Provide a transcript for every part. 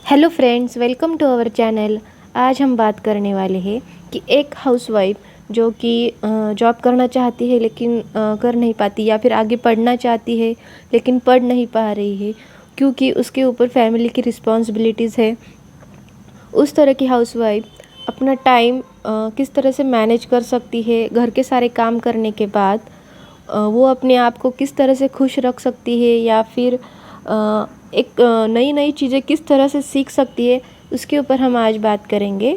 Hello friends, welcome to our channel. आज हम बात करने वाले हैं कि एक हाउसवाइफ जो कि जॉब करना चाहती है लेकिन कर नहीं पाती, या फिर आगे पढ़ना चाहती है लेकिन पढ़ नहीं पा रही है क्योंकि उसके ऊपर फैमिली की रिस्पॉन्सिबिलिटीज़ है। उस तरह की हाउसवाइफ अपना टाइम किस तरह से मैनेज कर सकती है, घर के सारे काम करने के बाद वो अपने आप को किस तरह से खुश रख सकती है, या फिर एक नई नई चीज़ें किस तरह से सीख सकती है, उसके ऊपर हम आज बात करेंगे।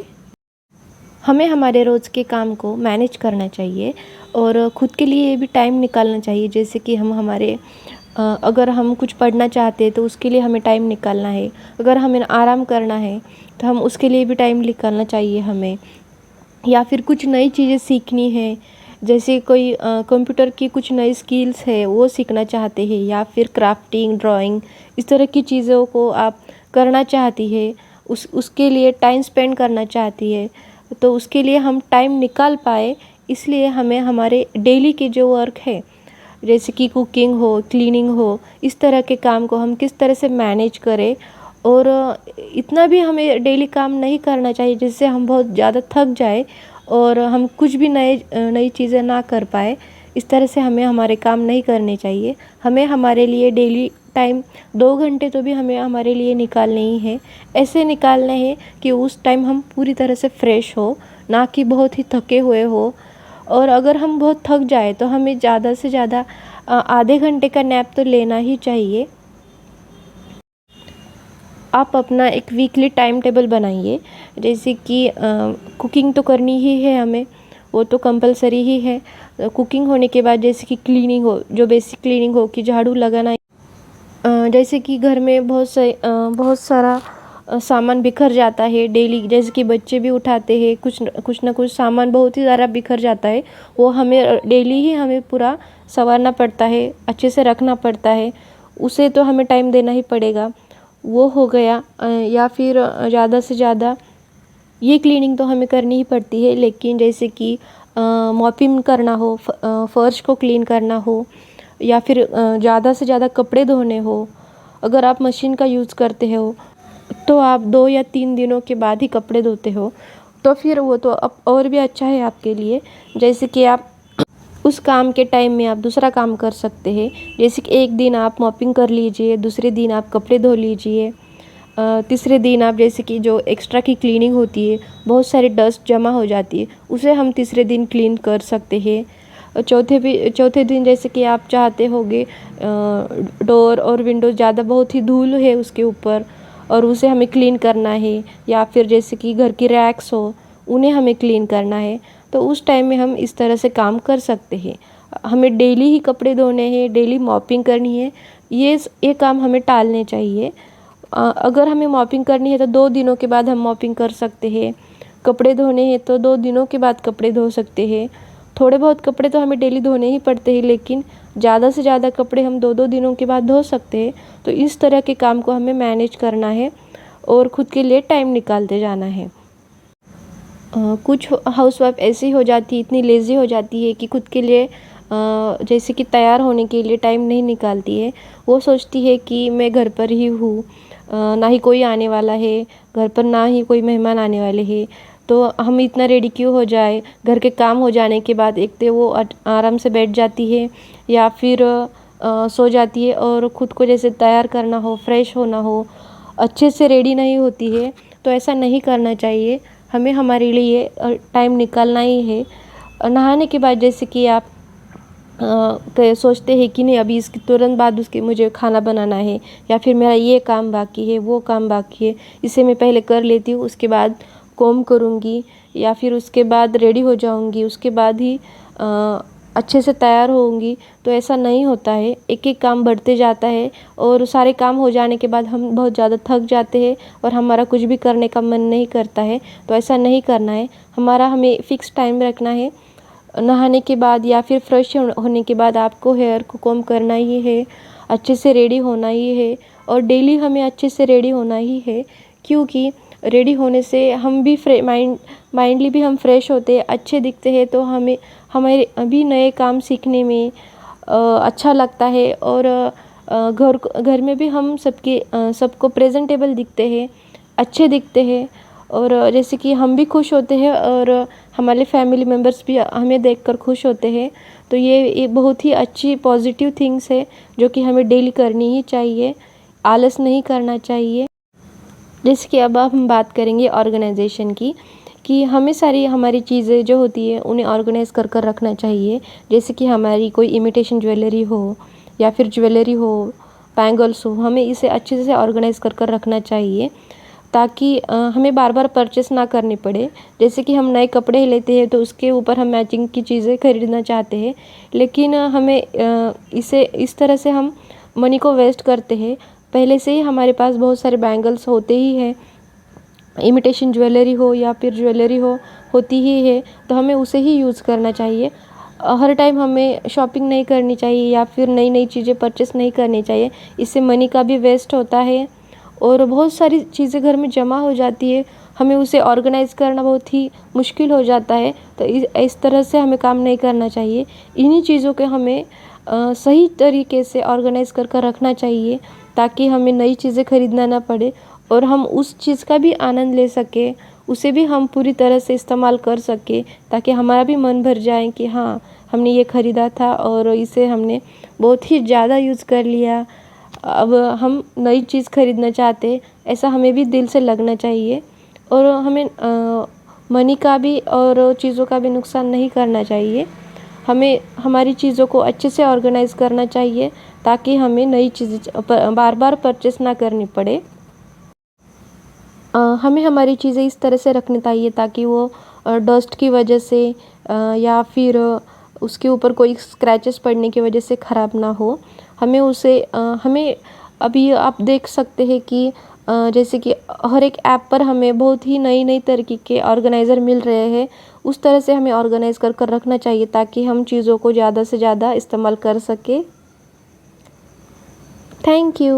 हमें हमारे रोज़ के काम को मैनेज करना चाहिए और ख़ुद के लिए भी टाइम निकालना चाहिए। जैसे कि हम हमारे अगर हम कुछ पढ़ना चाहते हैं तो उसके लिए हमें टाइम निकालना है। अगर हमें आराम करना है तो हम उसके लिए भी टाइम निकालना चाहिए हमें। या फिर कुछ नई चीज़ें सीखनी है, जैसे कोई कंप्यूटर की कुछ नई स्किल्स है वो सीखना चाहते हैं, या फिर क्राफ्टिंग, ड्राइंग, इस तरह की चीज़ों को आप करना चाहती है, उसके लिए टाइम स्पेंड करना चाहती है, तो उसके लिए हम टाइम निकाल पाए। इसलिए हमें हमारे डेली के जो वर्क है, जैसे कि कुकिंग हो, क्लीनिंग हो, इस तरह के काम को हम किस तरह से मैनेज करें। और इतना भी हमें डेली काम नहीं करना चाहिए जिससे हम बहुत ज़्यादा थक जाए और हम कुछ भी नई चीज़ें ना कर पाए। इस तरह से हमें हमारे काम नहीं करने चाहिए। हमें हमारे लिए डेली टाइम 2 घंटे तो भी हमें हमारे लिए निकालने ही है। ऐसे निकालने हैं कि उस टाइम हम पूरी तरह से फ्रेश हो, ना कि बहुत ही थके हुए हो। और अगर हम बहुत थक जाए तो हमें ज़्यादा से ज़्यादा आधे घंटे का नैप तो लेना ही चाहिए। आप अपना एक वीकली टाइम टेबल बनाइए। जैसे कि कुकिंग तो करनी ही है हमें, वो तो कंपलसरी ही है। कुकिंग होने के बाद जैसे कि क्लीनिंग हो, जो बेसिक क्लीनिंग हो कि झाड़ू लगाना। जैसे कि घर में बहुत सारा सामान बिखर जाता है डेली, जैसे कि बच्चे भी उठाते हैं, कुछ ना कुछ सामान बहुत ही ज़्यादा बिखर जाता है। वो हमें डेली ही हमें पूरा संवारना पड़ता है, अच्छे से रखना पड़ता है। उसे तो हमें टाइम देना ही पड़ेगा। वो हो गया। या फिर ज़्यादा से ज़्यादा ये क्लीनिंग तो हमें करनी ही पड़ती है, लेकिन जैसे कि मॉपिंग करना हो, फर्श को क्लीन करना हो, या फिर ज़्यादा से ज़्यादा कपड़े धोने हो। अगर आप मशीन का यूज़ करते हो तो आप 2 या 3 दिनों के बाद ही कपड़े धोते हो, तो फिर वो तो अब और भी अच्छा है आपके लिए। जैसे कि आप उस काम के टाइम में आप दूसरा काम कर सकते हैं। जैसे कि एक दिन आप मॉपिंग कर लीजिए, दूसरे दिन आप कपड़े धो लीजिए, तीसरे दिन आप जैसे कि जो एक्स्ट्रा की क्लीनिंग होती है, बहुत सारी डस्ट जमा हो जाती है, उसे हम तीसरे दिन क्लीन कर सकते हैं। चौथे दिन जैसे कि आप चाहते होगे डोर और विंडो ज़्यादा बहुत ही धूल है उसके ऊपर और उसे हमें क्लीन करना है, या फिर जैसे कि घर की रैक्स हो उन्हें हमें क्लीन करना है, तो उस टाइम में हम इस तरह से काम कर सकते हैं। हमें डेली ही कपड़े धोने हैं, डेली मॉपिंग करनी है, ये काम हमें टालने चाहिए। अगर हमें मॉपिंग करनी है तो 2 दिनों के बाद हम मॉपिंग कर सकते हैं। कपड़े धोने हैं तो 2 दिनों के बाद कपड़े धो सकते हैं। थोड़े बहुत कपड़े तो हमें डेली धोने ही पड़ते हैं, लेकिन ज़्यादा से ज़्यादा कपड़े हम 2-2 दिनों के बाद धो सकते हैं। तो इस तरह के काम को हमें मैनेज करना है और ख़ुद के लिए टाइम निकालते जाना है। कुछ हाउसवाइफ ऐसी हो जाती है, इतनी लेज़ी हो जाती है कि खुद के लिए जैसे कि तैयार होने के लिए टाइम नहीं निकालती है। वो सोचती है कि मैं घर पर ही हूँ, ना ही कोई आने वाला है घर पर, ना ही कोई मेहमान आने वाले हैं, तो हम इतना रेडी क्यों हो जाए। घर के काम हो जाने के बाद एक तो वो आराम से बैठ जाती है, या फिर सो जाती है, और ख़ुद को जैसे तैयार करना हो, फ्रेश होना हो, अच्छे से रेडी नहीं होती है। तो ऐसा नहीं करना चाहिए। हमें हमारे लिए टाइम निकालना ही है। नहाने के बाद जैसे कि आप सोचते हैं कि नहीं, अभी इसके तुरंत बाद उसके मुझे खाना बनाना है, या फिर मेरा ये काम बाकी है, वो काम बाकी है, इसे मैं पहले कर लेती हूँ, उसके बाद कॉम्ब करूँगी, या फिर उसके बाद रेडी हो जाऊँगी, उसके बाद ही अच्छे से तैयार होंगी। तो ऐसा नहीं होता है, एक एक काम बढ़ते जाता है और सारे काम हो जाने के बाद हम बहुत ज़्यादा थक जाते हैं और हमारा कुछ भी करने का मन नहीं करता है। तो ऐसा नहीं करना है। हमें फ़िक्स टाइम रखना है। नहाने के बाद या फिर फ्रेश होने के बाद आपको हेयर को कॉम्ब करना ही है, अच्छे से रेडी होना ही है, और डेली हमें अच्छे से रेडी होना ही है, क्योंकि रेडी होने से हम भी माइंडली भी हम फ्रेश होते हैं, अच्छे दिखते हैं, तो हमारे अभी नए काम सीखने में अच्छा लगता है। और घर में भी हम सबको प्रेजेंटेबल दिखते हैं। अच्छे दिखते हैं और जैसे कि हम भी खुश होते हैं और हमारे फैमिली मेम्बर्स भी हमें देखकर खुश होते हैं। तो ये बहुत ही अच्छी पॉजिटिव थिंग्स है जो कि हमें डेली करनी ही चाहिए, आलस नहीं करना चाहिए। जैसे कि अब हम बात करेंगे ऑर्गेनाइजेशन की, कि हमें सारी हमारी चीज़ें जो होती है उन्हें ऑर्गेनाइज़ कर कर रखना चाहिए। जैसे कि हमारी कोई इमिटेशन ज्वेलरी हो या फिर ज्वेलरी हो, बैंगल्स हो, हमें इसे अच्छे से ऑर्गेनाइज़ कर कर रखना चाहिए ताकि हमें बार बार परचेस ना करनी पड़े। जैसे कि हम नए कपड़े लेते हैं तो उसके ऊपर हम मैचिंग की चीज़ें खरीदना चाहते हैं, लेकिन हमें इसे इस तरह से हम मनी को वेस्ट करते हैं। पहले से ही हमारे पास बहुत सारे बैंगल्स होते ही हैं, इमिटेशन ज्वेलरी हो या फिर ज्वेलरी होती ही है, तो हमें उसे ही यूज़ करना चाहिए। हर टाइम हमें शॉपिंग नहीं करनी चाहिए या फिर नई नई चीज़ें परचेस नहीं करनी चाहिए। इससे मनी का भी वेस्ट होता है और बहुत सारी चीज़ें घर में जमा हो जाती है, हमें उसे ऑर्गेनाइज़ करना बहुत ही मुश्किल हो जाता है। तो इस तरह से हमें काम नहीं करना चाहिए। इन्हीं चीज़ों के हमें सही तरीके से ऑर्गेनाइज़ कर कर रखना चाहिए ताकि हमें नई चीज़ें खरीदना ना पड़े और हम उस चीज़ का भी आनंद ले सकें, उसे भी हम पूरी तरह से इस्तेमाल कर सकें, ताकि हमारा भी मन भर जाए कि हाँ, हमने ये ख़रीदा था और इसे हमने बहुत ही ज़्यादा यूज़ कर लिया, अब हम नई चीज़ खरीदना चाहते, ऐसा हमें भी दिल से लगना चाहिए। और हमें मनी का भी और चीज़ों का भी नुकसान नहीं करना चाहिए। हमें हमारी चीज़ों को अच्छे से ऑर्गेनाइज़ करना चाहिए ताकि हमें नई चीज़ें बार बार परचेस ना करनी पड़े। हमें हमारी चीज़ें इस तरह से रखनी चाहिए ताकि वो डस्ट की वजह से या फिर उसके ऊपर कोई स्क्रैचेस पड़ने की वजह से ख़राब ना हो। हमें अभी आप देख सकते हैं कि जैसे कि हर एक ऐप पर हमें बहुत ही नई नई तरीके के ऑर्गेनाइज़र मिल रहे हैं, उस तरह से हमें ऑर्गेनाइज़ कर कर रखना चाहिए ताकि हम चीज़ों को ज़्यादा से ज़्यादा इस्तेमाल कर सकें। Thank you.